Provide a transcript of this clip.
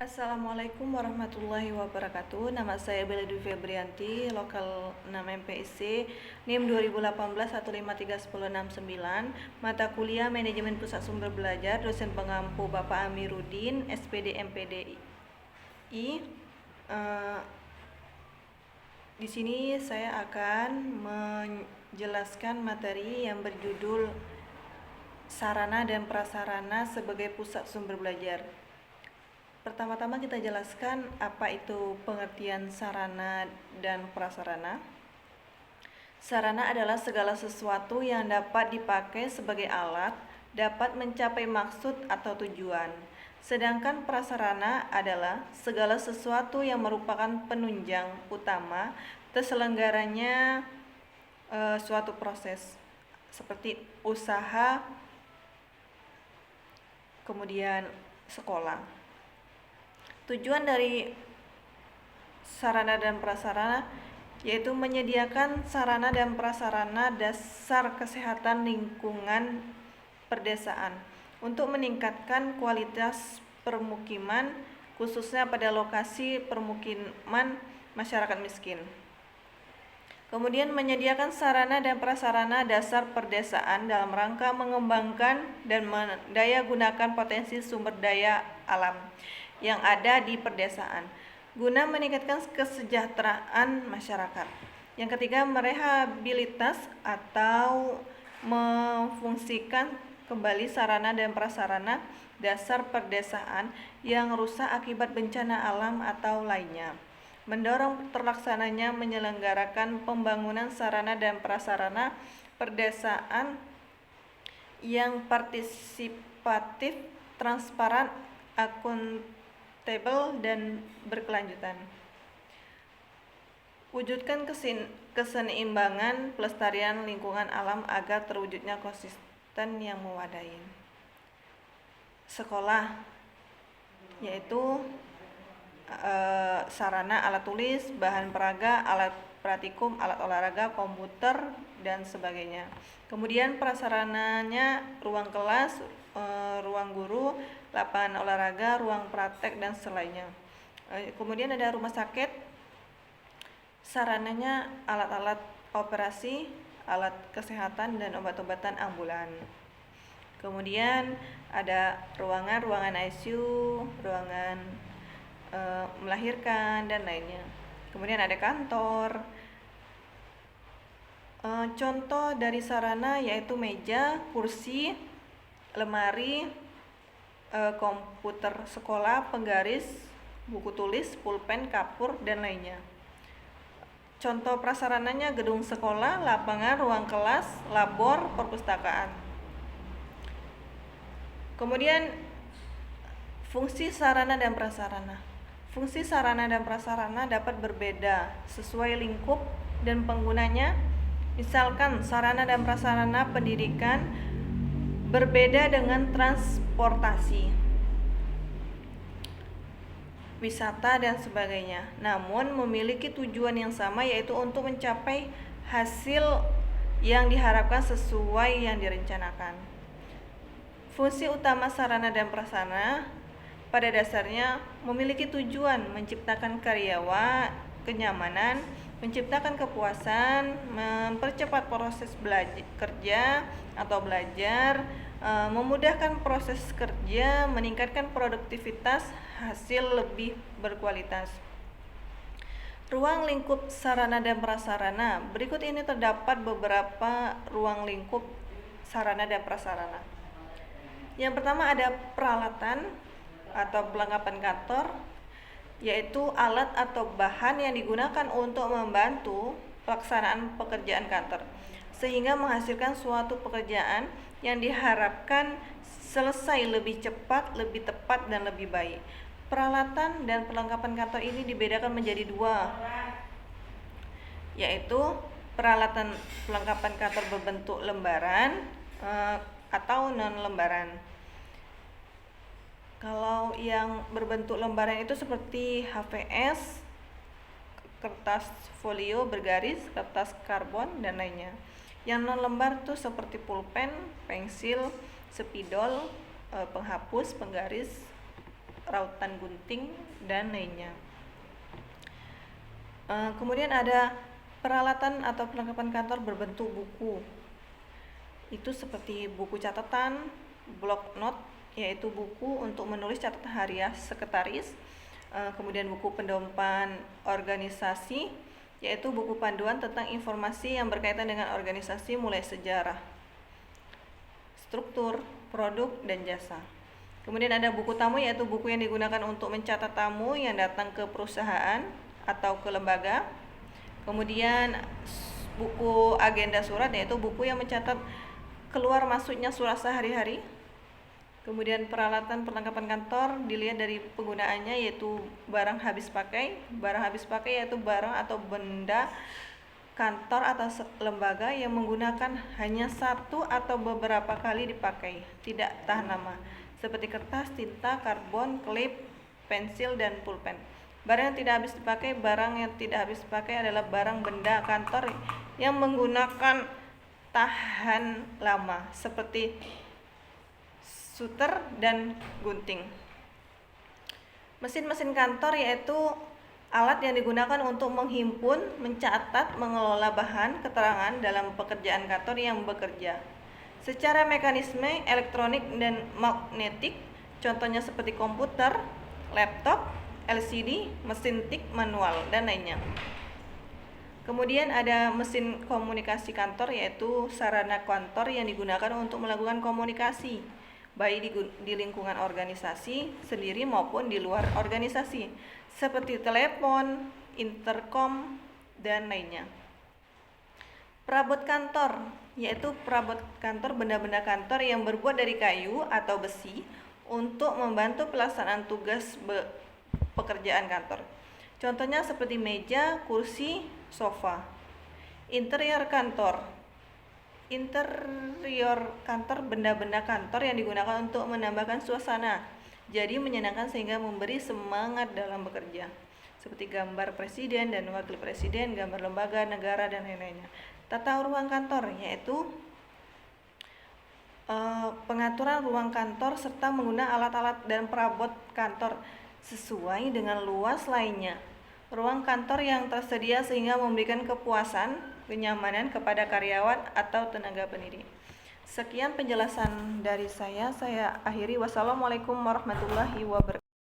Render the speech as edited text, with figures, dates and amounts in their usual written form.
Assalamualaikum warahmatullahi wabarakatuh. Nama saya Bella Dwi Febrianti, lokal 6 MPIC, NIM 2018 1531069, mata kuliah Manajemen Pusat Sumber Belajar, dosen pengampu Bapak Amiruddin, SPD MPDI. Di sini saya akan menjelaskan materi yang berjudul sarana dan prasarana sebagai pusat sumber belajar. Pertama-tama kita jelaskan apa itu pengertian sarana dan prasarana. Sarana adalah segala sesuatu yang dapat dipakai sebagai alat, dapat mencapai maksud atau tujuan. Sedangkan prasarana adalah segala sesuatu yang merupakan penunjang utama terselenggaranya suatu proses, seperti usaha, kemudian sekolah. Tujuan dari sarana dan prasarana yaitu menyediakan sarana dan prasarana dasar kesehatan lingkungan perdesaan untuk meningkatkan kualitas permukiman, khususnya pada lokasi permukiman masyarakat miskin. Kemudian menyediakan sarana dan prasarana dasar perdesaan dalam rangka mengembangkan dan mendaya gunakan potensi sumber daya alam yang ada di perdesaan guna meningkatkan kesejahteraan masyarakat. Yang ketiga, merehabilitas atau memfungsikan kembali sarana dan prasarana dasar perdesaan yang rusak akibat bencana alam atau lainnya. Mendorong terlaksananya menyelenggarakan pembangunan sarana dan prasarana perdesaan yang partisipatif, transparan, akuntabel, dan berkelanjutan. Wujudkan keseimbangan pelestarian lingkungan alam agar terwujudnya konsisten yang memadai. Sekolah yaitu sarana, alat tulis, bahan peraga, alat praktikum, alat olahraga, komputer, dan sebagainya. Kemudian prasarananya ruang kelas, ruang guru, lapangan olahraga, ruang praktek, dan selainnya. Kemudian ada rumah sakit, sarananya alat-alat operasi, alat kesehatan, dan obat-obatan ambulan. Kemudian ada ruangan ICU, ruangan melahirkan, dan lainnya. Kemudian ada kantor. Contoh dari sarana yaitu meja, kursi, lemari, komputer sekolah, penggaris, buku tulis, pulpen, kapur, dan lainnya. Contoh prasarananya gedung sekolah, lapangan, ruang kelas, labor, perpustakaan. Kemudian fungsi sarana dan prasarana. Fungsi sarana dan prasarana dapat berbeda sesuai lingkup dan penggunanya. Misalkan sarana dan prasarana pendidikan berbeda dengan transportasi, wisata, dan sebagainya, namun memiliki tujuan yang sama, yaitu untuk mencapai hasil yang diharapkan sesuai yang direncanakan. Fungsi utama sarana dan prasarana pada dasarnya memiliki tujuan menciptakan karyawan kenyamanan, menciptakan kepuasan, mempercepat proses kerja atau belajar, memudahkan proses kerja, meningkatkan produktivitas, hasil lebih berkualitas. Ruang lingkup sarana dan prasarana. Berikut ini terdapat beberapa ruang lingkup sarana dan prasarana. Yang pertama ada peralatan atau perlengkapan kantor, yaitu alat atau bahan yang digunakan untuk membantu pelaksanaan pekerjaan kantor, sehingga menghasilkan suatu pekerjaan yang diharapkan selesai lebih cepat, lebih tepat, dan lebih baik. Peralatan dan perlengkapan kantor ini dibedakan menjadi dua, yaitu peralatan perlengkapan kantor berbentuk lembaran atau non-lembaran. Kalau yang berbentuk lembaran itu seperti HVS, kertas folio bergaris, kertas karbon, dan lainnya. Yang non-lembar itu seperti pulpen, pensil, spidol, penghapus, penggaris, rautan gunting, dan lainnya. Kemudian ada peralatan atau perlengkapan kantor berbentuk buku. Itu seperti buku catatan, block note, yaitu buku untuk menulis catatan harian sekretaris. Kemudian buku pedoman organisasi, yaitu buku panduan tentang informasi yang berkaitan dengan organisasi mulai sejarah, struktur, produk, dan jasa. Kemudian ada buku tamu, yaitu buku yang digunakan untuk mencatat tamu yang datang ke perusahaan atau ke lembaga. Kemudian buku agenda surat, yaitu buku yang mencatat keluar masuknya surat sehari-hari. Kemudian peralatan perlengkapan kantor dilihat dari penggunaannya, yaitu barang habis pakai. Barang habis pakai yaitu barang atau benda kantor atau lembaga yang menggunakan hanya satu atau beberapa kali dipakai, tidak tahan lama, seperti kertas, tinta, karbon, klip, pensil, dan pulpen. Barang yang tidak habis dipakai. Barang yang tidak habis dipakai adalah barang benda kantor yang menggunakan tahan lama, seperti suter dan gunting. Mesin-mesin kantor yaitu alat yang digunakan untuk menghimpun, mencatat, mengelola bahan keterangan dalam pekerjaan kantor yang bekerja secara mekanisme elektronik dan magnetik, contohnya seperti komputer, laptop, LCD, mesin tik manual, dan lainnya. Kemudian ada mesin komunikasi kantor, yaitu sarana kantor yang digunakan untuk melakukan komunikasi baik di lingkungan organisasi sendiri maupun di luar organisasi, seperti telepon, intercom, dan lainnya. Perabot kantor, yaitu perabot kantor benda-benda kantor yang berbuat dari kayu atau besi untuk membantu pelaksanaan tugas pekerjaan kantor. Contohnya seperti meja, kursi, sofa. Interior kantor benda-benda kantor yang digunakan untuk menambahkan suasana jadi menyenangkan sehingga memberi semangat dalam bekerja, seperti gambar presiden dan wakil presiden, gambar lembaga, negara, dan lain-lainnya. Tata ruang kantor yaitu pengaturan ruang kantor serta menggunakan alat-alat dan perabot kantor sesuai dengan luas lainnya ruang kantor yang tersedia sehingga memberikan kepuasan, kenyamanan kepada karyawan atau tenaga pendidik. Sekian penjelasan dari saya akhiri. Wassalamualaikum warahmatullahi wabarakatuh.